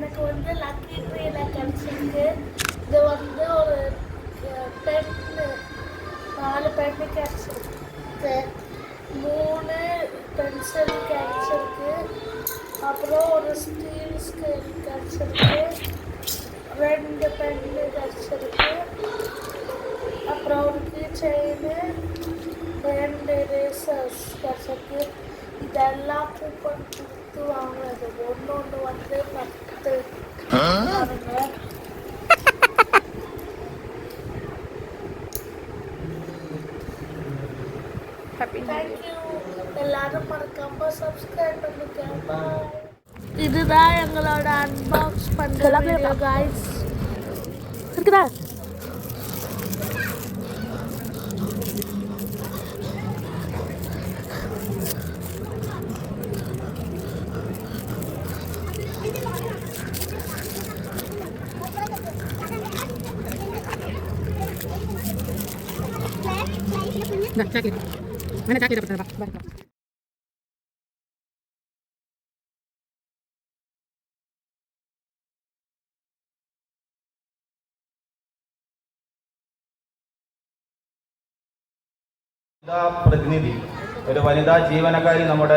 எனக்கு வந்து லக்கி ட்ரீல கிடைச்சிருக்கு. இது வந்து ஒரு பென்னு 4 பென்னு கிடைச்சிருக்கு, 3 பென்சில் கிடைச்சிருக்கு, அப்புறம் ஒரு ஸ்டீல் ஸ்கேல் கிடைச்சிருக்கு, 2 பென்னு கிடைச்சிருக்கு, அப்புறம் ஒரு கீ செயின், 2 ரேசர்ஸ் கிடைச்சிருக்கு. இதெல்லாம் கூப்பன் கொடுத்து வாங்கினது. ஒன்று வந்து 10 பாருங்க. தேங்க்யூ. எல்லாரும் மறக்காம சப்ஸ்கிரைப் பண்ணுங்க. பாய். இதுதான் எங்களோட அன்பாக்ஸ் பண்ணுற வீடியோ காய்ஸ். இருக்குதா? Mana cakit dapat berapa? പ്രതിനിധി ഒരു വനിതാ ജീവനക്കാരി നമ്മുടെ